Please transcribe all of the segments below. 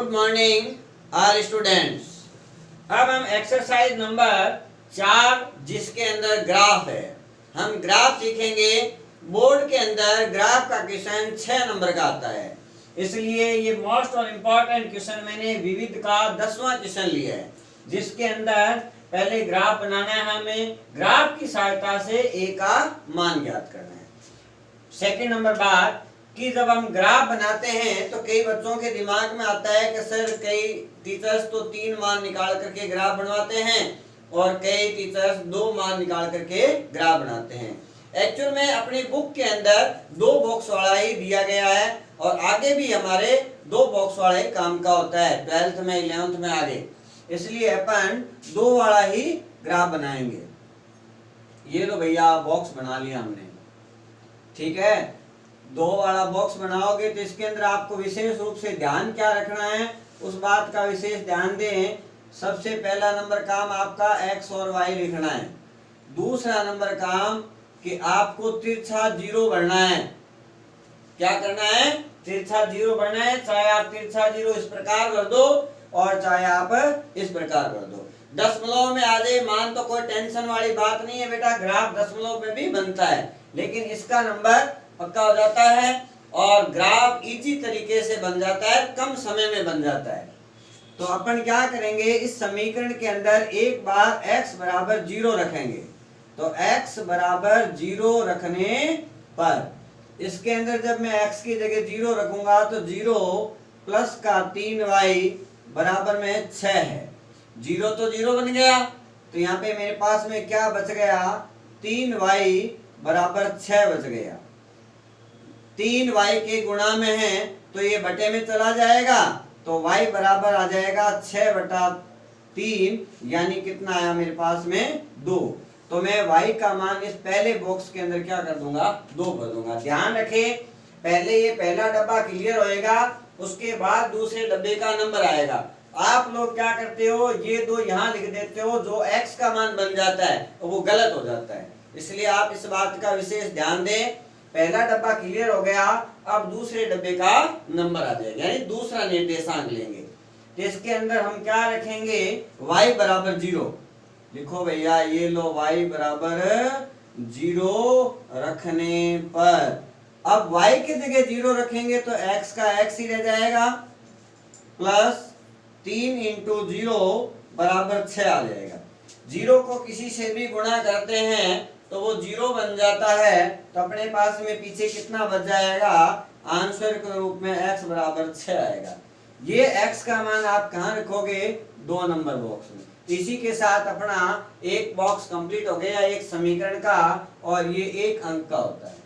Good morning all students. अब हम exercise number 4 जिसके अंदर ग्राफ है, हम ग्राफ सीखेंगे। बोर्ड के अंदर ग्राफ का क्वेश्चन 6 नंबर का आता है, इसलिए ये मोस्ट और इम्पोर्टेंट क्वेश्चन मैंने विविध का 10वां क्वेश्चन लिया है, जिसके अंदर पहले ग्राफ बनाना है। हमें ग्राफ की सहायता से ए का मान ज्ञात करना है। सेकंड नंबर बात कि जब हम ग्राफ बनाते हैं तो कई बच्चों के दिमाग में आता है कि सर कई टीचर्स तो 3 मान निकाल करके ग्राफ बनवाते हैं और कई टीचर्स 2 मान निकाल करके ग्राफ बनाते हैं। एक्चुअल में अपनी बुक के अंदर 2 बॉक्स वाला ही दिया गया है और आगे भी हमारे 2 बॉक्स वाला ही काम का होता है, 12th में 11th में आगे, इसलिए अपन 2 वाला ही ग्राफ बनाएंगे। ये लो भैया बॉक्स बना लिया हमने, ठीक है। 2 वाला बॉक्स बनाओगे तो इसके अंदर आपको विशेष रूप से ध्यान क्या रखना है, उस बात का विशेष ध्यान दें। सबसे पहला नंबर काम आपका x और y लिखना है। दूसरा नंबर काम कि आपको तिरछा 0 भरना है। क्या करना है? तिरछा 0 भरना है। चाहे आप तिरछा 0 इस प्रकार भर दो और चाहे आप इस प्रकार भर दो। दशमलव में आ जाए मान तो कोई टेंशन वाली बात नहीं है बेटा, ग्राफ दशमलव में भी बनता है, लेकिन इसका नंबर पक्का हो जाता है और ग्राफ इजी तरीके से बन जाता है, कम समय में बन जाता है। तो अपन क्या करेंगे, इस समीकरण के अंदर एक बार x बराबर 0 रखेंगे। तो x बराबर 0 रखने पर इसके अंदर जब मैं x की जगह 0 रखूंगा तो 0 प्लस का 3y बराबर में 6 है। 0 तो 0 बन गया, तो यहाँ पे मेरे पास में क्या बच गया, 3y बराबर 6 बच गया। 3y के गुणा में है तो ये बटे में चला जाएगा, तो y बराबर आ जाएगा 6/3, यानी कितना आया मेरे पास में 2। तो मैं y का मान इस पहले बॉक्स के अंदर क्या कर दूंगा, 2 भर दूंगा। ध्यान रखें, पहले ये पहला डब्बा क्लियर होएगा, उसके बाद दूसरे डब्बे का नंबर आएगा। आप लोग क्या करते हो, ये 2 यहाँ लिख देते हो, जो x का मान बन जाता है तो वो गलत हो जाता है, इसलिए आप इस बात का विशेष ध्यान दें। पहला डब्बा क्लियर हो गया, अब दूसरे डब्बे का नंबर आ जाएगा, यानी दूसरा निर्देशांक लेंगे। तो इसके अंदर हम क्या रखेंगे, y बराबर 0 लिखो भैया, ये लो y बराबर 0 रखने पर अब y की जगह 0 रखेंगे तो x का x ही रह जाएगा, प्लस 3 × 0 बराबर 6 आ जाएगा। 0 को किसी से भी गुणा करते हैं तो वो 0 बन जाता है, तो अपने पास में पीछे कितना बच जाएगा, आंसर के रूप में x बराबर 6 आएगा। ये x का मान आप कहाँ रखोगे, 2 नंबर बॉक्स में। इसी के साथ अपना एक बॉक्स कंप्लीट हो गया, एक समीकरण का, और ये 1 अंक का होता है।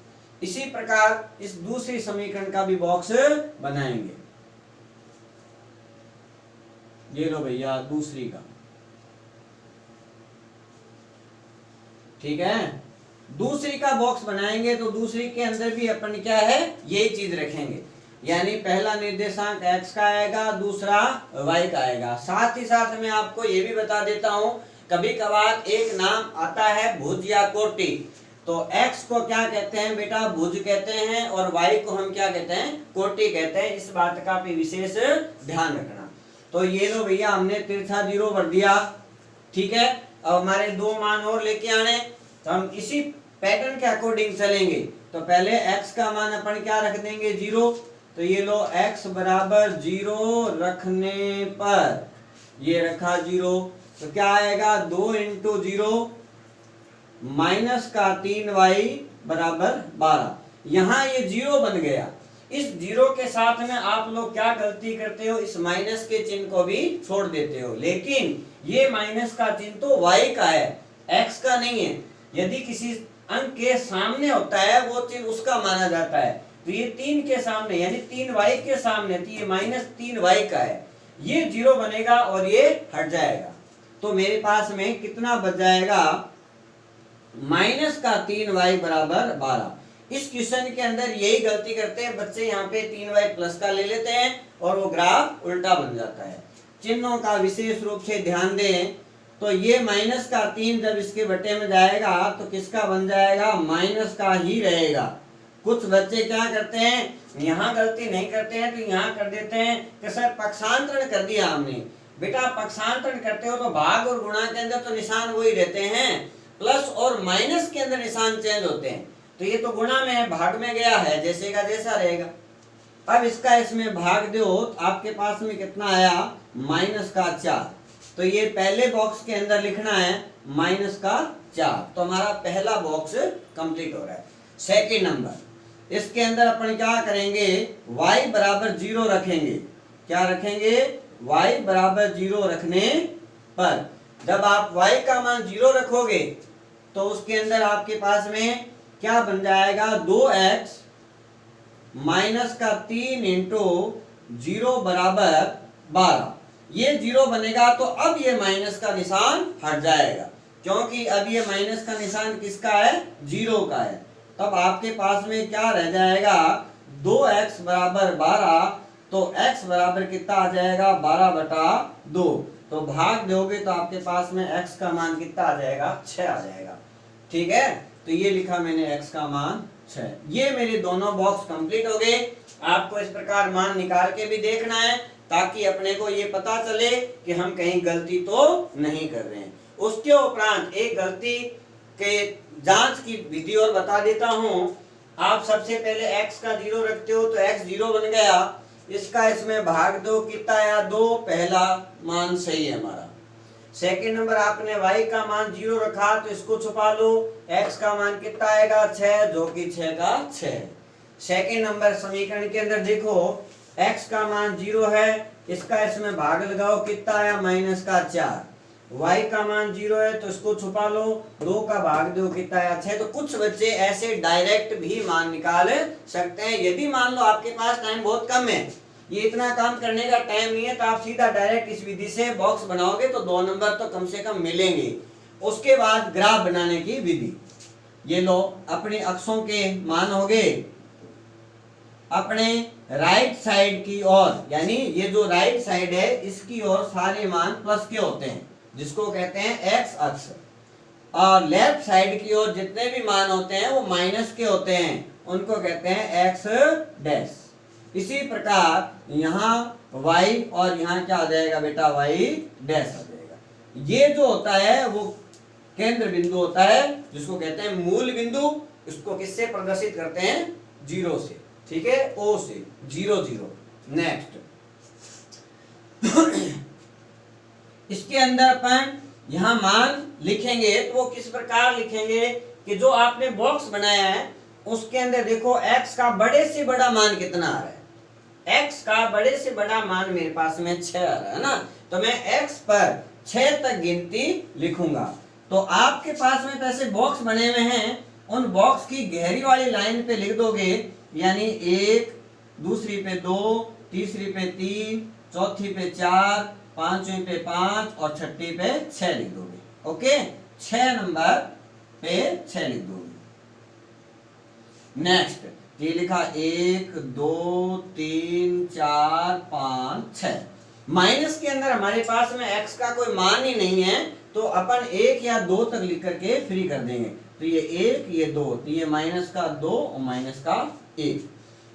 इसी प्रकार इस दूसरी समीकरण का भी बॉक्स बनाएंगे। ये लो भैया दूसरी का, ठीक है। दूसरी का बॉक्स बनाएंगे तो दूसरी के अंदर भी अपन क्या है, यही चीज रखेंगे, यानी पहला निर्देशांक x का आएगा, दूसरा y का आएगा। साथ ही साथ मैं आपको ये भी बता देता हूं, कभी कभार एक नाम आता है भुज या कोटि, तो x को क्या कहते हैं बेटा, भुज कहते हैं, और y को हम क्या कहते हैं, कोटि कहते हैं। इस बात का भी विशेष ध्यान रखना। तो ये लो भैया हमने तिरछा 0 भर दिया, ठीक है। अब हमारे 2 मान और लेके आने, तो हम इसी पैटर्न के अकॉर्डिंग चलेंगे। तो पहले x का मान अपन क्या रख देंगे, 0। तो ये लो x बराबर 0 रखने पर ये रखा 0, तो क्या आएगा, 2 × 0 माइनस का 3y बराबर 12। यहाँ ये 0 बन गया। इस 0 के साथ में आप लोग क्या गलती करते हो, इस माइनस के चिन्ह को भी छोड़ देते हो, लेकिन ये माइनस का चिन्ह तो y का है, x का नहीं है। यदि किसी अंक के सामने होता है वो चिन्ह उसका माना जाता है। तो ये 3 के सामने यानी 3y के सामने, तो ये -3y का है, ये 0 बनेगा और ये हट जाएगा। तो मेरे पास में कितना बच जाएगा, -3y बराबर 12। इस क्वेश्चन के अंदर यही गलती करते हैं बच्चे, यहाँ पे 3y प्लस का ले लेते हैं और वो ग्राफ उल्टा बन जाता है। चिन्हों का विशेष रूप से ध्यान दें। तो ये -3 जब इसके बटे में जाएगा तो किसका बन जाएगा, माइनस का ही रहेगा। कुछ बच्चे क्या करते हैं, यहाँ गलती नहीं करते हैं तो यहाँ कर देते हैं कि सर पक्षांतरण कर दिया हमने। बेटा पक्षांतरण करते हो तो भाग और गुणा के अंदर तो निशान वही रहते हैं, प्लस और माइनस के अंदर निशान चेंज होते हैं। तो ये तो गुणा में है, भाग में गया है, जैसे का जैसा रहेगा। अब इसका इसमें भाग दो तो आपके पास में कितना आया, -4। तो ये पहले बॉक्स के अंदर लिखना है -4। तो हमारा पहला बॉक्स कंप्लीट हो रहा है। सेकंड नंबर, इसके अंदर अपन क्या करेंगे, y बराबर 0 रखेंगे। क्या रखेंगे, y बराबर 0 रखने पर जब आप y का मान 0 रखोगे तो उसके अंदर आपके पास में क्या बन जाएगा, 2x -3 इंटू 0 बराबर 12। ये 0 बनेगा तो अब ये माइनस का निशान हट जाएगा, क्योंकि अब ये माइनस का निशान किसका है, 0 का है। तब आपके पास में क्या रह जाएगा, 2x बराबर 12। तो x बराबर कितना आ जाएगा, 12/2। तो भाग दोगे तो आपके पास में x का मान कितना आ जाएगा, 6 आ जाएगा। ठीक है, तो ये लिखा मैंने x का मान 6। ये मेरे दोनों बॉक्स कंप्लीट हो गए। आपको इस प्रकार मान निकाल के भी देखना है ताकि अपने को ये पता चले कि हम कहीं गलती तो नहीं कर रहे हैं। उसके उपरांत एक गलती के जांच की विधि और बता देता हूं। आप सबसे पहले x का 0 रखते हो तो x 0 बन गया, इसका इसमें भाग दो, कितना आया, 2। पहला मान सही है हमारा। सेकंड नंबर, आपने y का मान 0 रखा तो इसको छुपा लो, x का मान कितना आएगा, 6, जो कि 6 का 6। सेकंड नंबर समीकरण के अंदर देखो x का मान 0 है, इसका इसमें भाग लगाओ, कितना आया, -4। y का मान 0 है तो इसको छुपा लो, 2 का भाग दो, कितना आया, 6। तो कुछ बच्चे ऐसे डायरेक्ट भी मान निकाल सकते हैं। यदि मान लो आपके पास टाइम बहुत कम है, ये इतना काम करने का टाइम नहीं है, तो आप सीधा डायरेक्ट इस विधि से बॉक्स बनाओगे तो 2 नंबर तो कम से कम मिलेंगे। उसके बाद ग्राफ बनाने की विधि, ये लो अपने अक्षों के मान हो गए, अपने राइट साइड की ओर, यानी ये जो राइट साइड है इसकी ओर सारे मान प्लस के होते हैं, जिसको कहते हैं x अक्ष, और लेफ्ट साइड की ओर जितने भी मान होते हैं वो माइनस के होते हैं, उनको कहते हैं x डैश। इसी प्रकार यहाँ y और यहाँ क्या आ जाएगा बेटा, y डैश आ जाएगा। ये जो होता है वो केंद्र बिंदु होता है, जिसको कहते हैं मूल बिंदु। इसको किससे प्रदर्शित करते हैं, 0 से। ठीक है, O से 0 0। नेक्स्ट इसके अंदर अपन यहाँ मान लिखेंगे तो वो किस प्रकार लिखेंगे कि जो आपने बॉक्स बनाया है उसके अंदर देखो x का बड़े से बड़ा मान कितना आ रहा है। x का बड़े से बड़ा मान मेरे पास में 6 आ रहा है ना, तो मैं x पर 6 तक गिनती लिखूंगा। तो आपके पास में तो ऐसे बॉक्स बने हुए हैं, उन बॉक्स की गहरी वाली लाइन पे लिख दोगे, यानी 1, दूसरी पे 2, तीसरी पे 3, चौथी पे 4, पांचवी पे 5 और छठी पे 6 लिख दोगे। ओके, 6 नंबर पे 6 लिख दोगे। नेक्स्ट ये लिखा 1 2 3 4 5 6। माइनस के अंदर हमारे पास में x का कोई मान ही नहीं है, तो अपन 1 या 2 तक लिख करके फ्री कर देंगे। तो ये 1 ये 2, तो ये माइनस का 2 और माइनस का 1।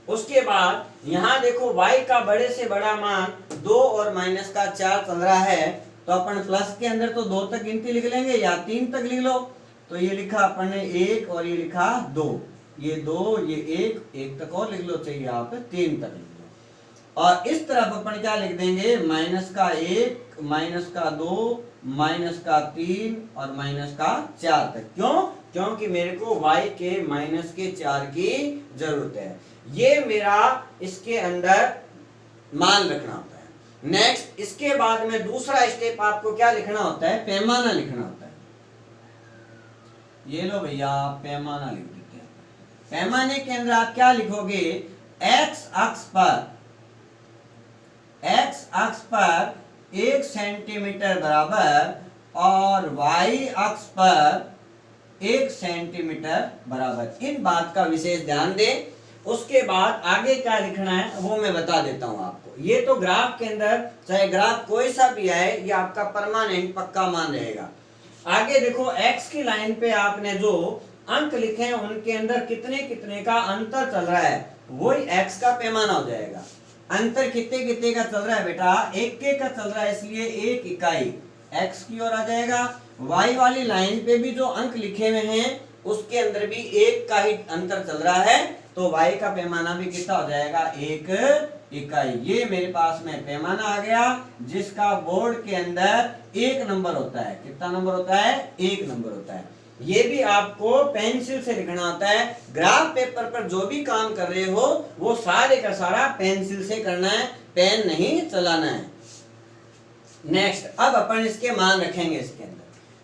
उसके बाद यहाँ देखो y का बड़े से बड़ा मान 2 और माइनस का 4 चल रहा है, तो अपन प्लस के अंदर तो 2 तक गिनती लिख लेंगे या 3 तक लिख लो। तो ये लिखा अपन ने 1 और ये लिखा 2, ये 2 ये 1 तक और लिख लो, चाहिए आप 3 तक लिख लो। और इस तरफ अपन क्या लिख देंगे, माइनस का 1, माइनस का 2, माइनस का 3 और माइनस का 4 तक। क्यों? क्योंकि मेरे को y के माइनस के 4 की जरूरत है। ये मेरा इसके अंदर मान रखना होता है। नेक्स्ट इसके बाद में दूसरा स्टेप आपको क्या लिखना होता है, पैमाना लिखना होता है। ये लो भैया पैमाना लिख देते हैं। पैमाने के अंदर आप क्या लिखोगे, x अक्ष पर 1 सेंटीमीटर बराबर और y अक्ष पर 1 सेंटीमीटर बराबर। इन बात का विशेष ध्यान दें। उसके बाद आगे क्या लिखना है वो मैं बता देता हूं आपको। ये तो ग्राफ के अंदर चाहे ग्राफ कोई सा भी आए, ये आपका परमानेंट पक्का मान रहेगा। आगे देखो x की लाइन पे आपने जो अंक लिखे हैं उनके अंदर कितने कितने का अंतर चल रहा है, वही x का पैमाना हो जाएगा। अंतर कितने कितने का चल रहा है बेटा, एक के का चल रहा है, इसलिए एक इकाई x की ओर आ जाएगा। y वाली लाइन पे भी जो अंक लिखे हुए हैं उसके अंदर भी एक का ही अंतर चल रहा है, तो y का पैमाना भी कितना हो जाएगा, एक इकाई। ये मेरे पास में पैमाना आ गया जिसका बोर्ड के अंदर एक नंबर होता है। कितना नंबर होता है, एक नंबर होता है। ये भी आपको पेंसिल से लिखना होता है। ग्राफ पेपर पर जो भी काम कर रहे हो वो सारे का सारा पेंसिल से करना है, पेन नहीं चलाना है। नेक्स्ट, अब अपन इसके मान रखेंगे इसके अंदर।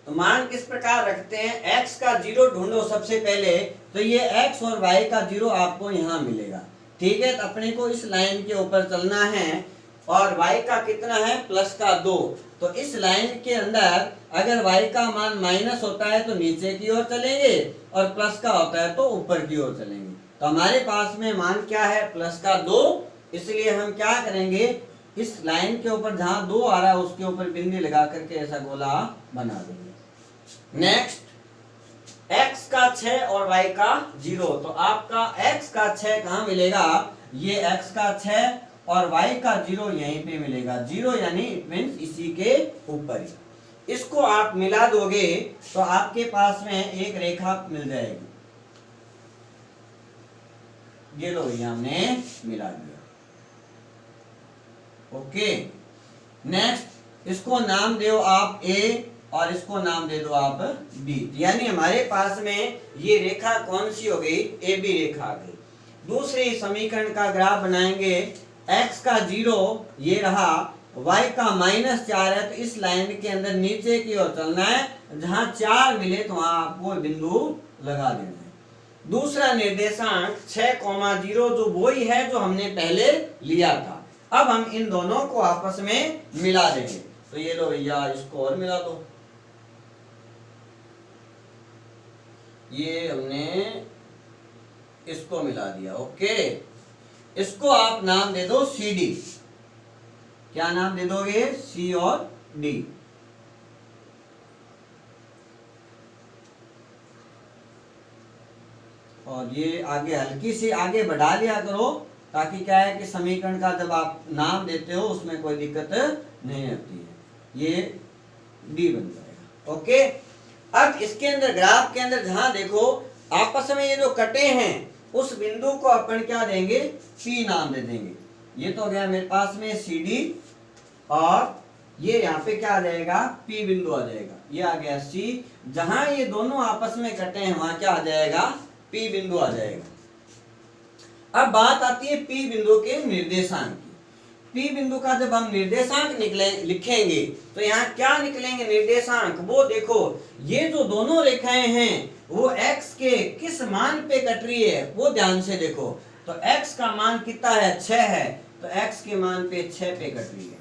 तो मान किस प्रकार रखते हैं, x का 0 ढूंढो सबसे पहले, तो ये x और y का 0 आपको यहाँ मिलेगा। ठीक है, तो अपने को इस लाइन के ऊपर चलना है और y का कितना है, प्लस का 2। तो इस लाइन के अंदर अगर y का मान माइनस होता है तो नीचे की ओर चलेंगे और प्लस का होता है तो ऊपर की ओर चलेंगे। तो हमारे पास में मान क्या है, प्लस का 2, इसलिए हम क्या करेंगे, इस लाइन के ऊपर जहां 2 आ रहा है उसके ऊपर बिंदी लगा करके ऐसा गोला बना देंगे। नेक्स्ट, x का 6 और y का 0, तो आपका x का 6 कहाँ मिलेगा, ये x का 6 और y का 0 यहीं पे मिलेगा। 0 यानी इट मींस इसी के ऊपर ही। इसको आप मिला दोगे तो आपके पास में एक रेखा मिल जाएगी। ये लो, ये हमने मिला दिया। ओके, नेक्स्ट, इसको नाम दो आप a और इसको नाम दे दो आप b। यानी हमारे पास में ये रेखा कौन सी हो गई, ए बी रेखा आ गई। दूसरे समीकरण का ग्राफ बनाएंगे, x का 0 ये रहा, y का -4 है, तो इस लाइन के अंदर नीचे की ओर चलना है, जहां 4 मिले तो वहां आपको बिंदु लगा देना है। दूसरा निर्देशांक 6,0 जो वही है जो हमने पहले लिया था। अब हम इन दोनों को आपस में मिला देंगे। तो ये लो भैया, इसको और मिला दो। ये हमने इसको मिला दिया। ओके, इसको आप नाम दे दो सी डी। क्या नाम दे दोगे, सी और डी। और ये आगे हल्की सी आगे बढ़ा लिया करो, ताकि क्या है कि समीकरण का जब आप नाम देते हो उसमें कोई दिक्कत नहीं आती है। ये डी बन जाएगा। ओके, अब इसके अंदर ग्राफ के अंदर जहां देखो आपस में ये जो कटे हैं उस बिंदु को अपन क्या देंगे, P नाम दे देंगे। ये तो गया मेरे पास में सी डी, और ये यहाँ पे क्या आ जाएगा, P बिंदु आ जाएगा। ये आ गया C। जहां ये दोनों आपस में कटे हैं वहां क्या आ जाएगा, P बिंदु आ जाएगा। अब बात आती है P बिंदु के निर्देशांक की। P बिंदु का जब हम निर्देशांक लिखेंगे तो यहाँ क्या निकलेंगे निर्देशांक, वो देखो, ये जो दोनों रेखाएं हैं वो x के किस मान पे कट रही है वो ध्यान से देखो। तो x का मान कितना है, 6 है, तो x के मान पे 6 पे कट रही है।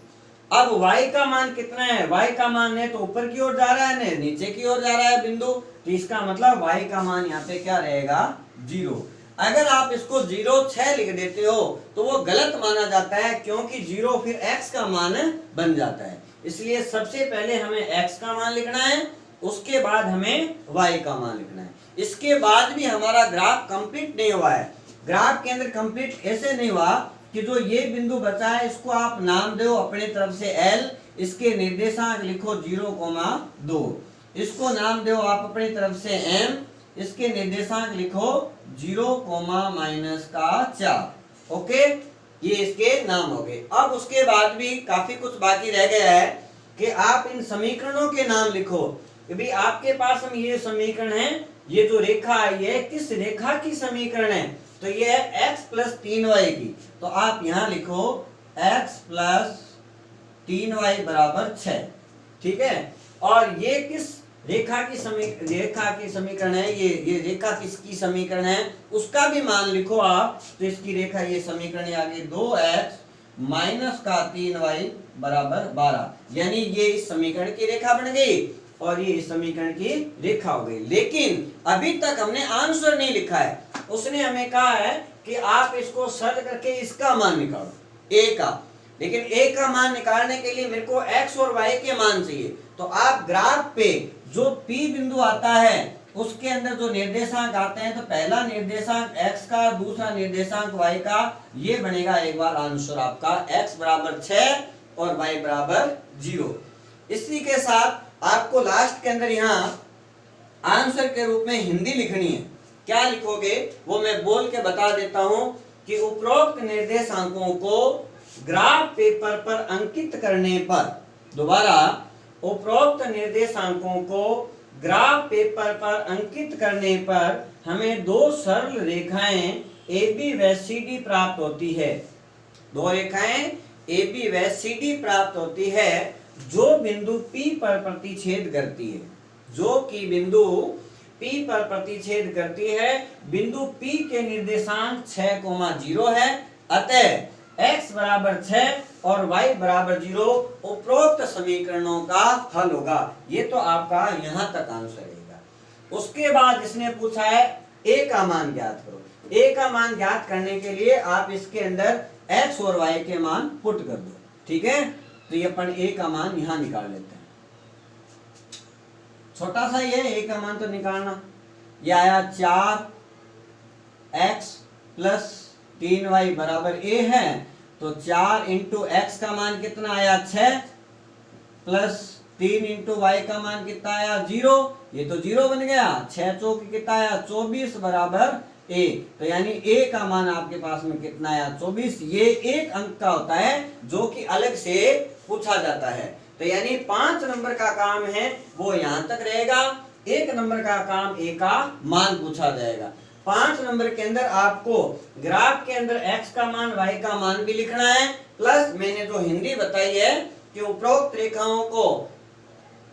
अब y का मान कितना है, y का मान है तो ऊपर की ओर जा रहा है, ने नीचे की ओर जा रहा है बिंदु, तो इसका मतलब y का मान यहाँ पे क्या रहेगा, 0। अगर आप इसको 0 6 लिख देते हो तो वो गलत माना जाता है, क्योंकि 0 फिर x का मान बन जाता है। इसलिए सबसे पहले हमें x का मान लिखना है, उसके बाद हमें y का मान लिखना है। इसके बाद भी हमारा ग्राफ कंप्लीट नहीं हुआ है। ग्राफ के अंदर कंप्लीट ऐसे नहीं हुआ कि जो ये बिंदु बचा है इसको आप नाम दो अपने तरफ से L, इसके निर्देशांक लिखो 0,2, इसको नाम दो आप अपनी तरफ से M, इसके निर्देशांक लिखो 0,-4। ओके, ये इसके नाम हो गए। अब उसके बाद भी काफी कुछ बाकी रह गया है कि आप इन समीकरणों के नाम लिखो कि भाई आपके पास हम ये समीकरण है, ये जो रेखा आई है किस रेखा की समीकरण है, तो ये है x + 3y की। तो आप यहां लिखो x + 3y = 6। ठीक है, और ये किस रेखा की समीकरण है, ये रेखा किसकी समीकरण है उसका भी मान लिखो आप। तो इसकी रेखा ये समीकरण आ गई 2x - 3y = 12, यानी ये इस समीकरण की रेखा बन गई और ये इस समीकरण की रेखा हो गई। लेकिन अभी तक हमने आंसर नहीं लिखा है। उसने हमें कहा है कि आप इसको सर्च करके इसका मान निकालो, a का। लेकिन a का मान निकालने के लिए मेरे को x और y के मान चाहिए। तो आप ग्राफ पे जो P बिंदु आता है उसके अंदर जो निर्देशांक आते हैं, तो पहला निर्देशांक x का, दूसरा निर्देशांक y का, ये बनेगा एक बार आंसर आपका x बराबर 6 और y बराबर 0। इसी के साथ आपको लास्ट के अंदर यहाँ आंसर के रूप में हिंदी लिखनी है। क्या लिखोगे वो मैं बोल के बता देता हूं कि उपरोक्त निर्देशांकों को ग्राफ पेपर पर अंकित करने पर, दोबारा, उपरोक्त निर्देशांकों को ग्राफ पेपर पर अंकित करने पर हमें दो सरल रेखाएं AB व CD प्राप्त होती है। दो रेखाएं AB व CD प्राप्त होती है जो बिंदु P पर प्रतिच्छेद करती है, जो कि बिंदु P पर प्रतिच्छेद करती है। बिंदु P के निर्देशांक 6,0 है, अतः x बराबर 6 और y बराबर 0 उपरोक्त समीकरणों का हल होगा। ये तो आपका यहां तक आंसर रहेगा। उसके बाद इसने पूछा है a का मान ज्ञात करो। a का मान ज्ञात करने के लिए आप इसके अंदर x और y के मान पुट कर दो, ठीक है। तो ये अपन a का मान यहां निकाल लेते हैं। छोटा सा ये a का मान तो निकालना, ये आया 4x प्लस 3y बराबर a है, तो 4 इंटू एक्स का मान कितना आया 6 प्लस 3 इंटू वाई का मान कितना आया 0, ये तो 0 बन गया। 6 चौक कितना आया 24 बराबर a, तो यानी a का मान आपके पास में कितना आया 24। ये एक अंक का होता है जो कि अलग से पूछा जाता है। तो यानी 5 नंबर का काम है वो यहां तक रहेगा, 1 नंबर का काम a का मान पूछा जाएगा। 5 नंबर के अंदर आपको ग्राफ के अंदर x का मान y का मान भी लिखना है, प्लस मैंने जो हिंदी बताई है कि उपरोक्त रेखाओं को,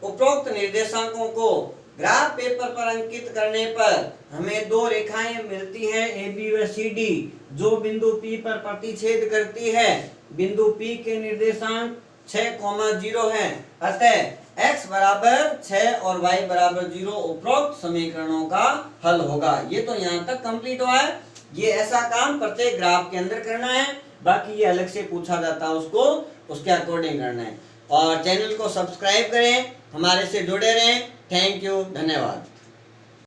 उपरोक्त निर्देशांकों को ग्राफ पेपर पर अंकित करने पर हमें दो रेखाएं मिलती हैं AB व CD जो बिंदु P पर प्रतिच्छेद करती है। बिंदु P के निर्देशांक 6,0 है, अतः x बराबर 6 और y बराबर 0 उपरोक्त समीकरणों का हल होगा। ये तो यहाँ तक कंप्लीट हुआ है। ये ऐसा काम प्रत्येक ग्राफ के अंदर करना है, बाकी ये अलग से पूछा जाता है, उसको उसके अकॉर्डिंग करना है। और चैनल को सब्सक्राइब करें, हमारे से जुड़े रहें। थैंक यू, धन्यवाद।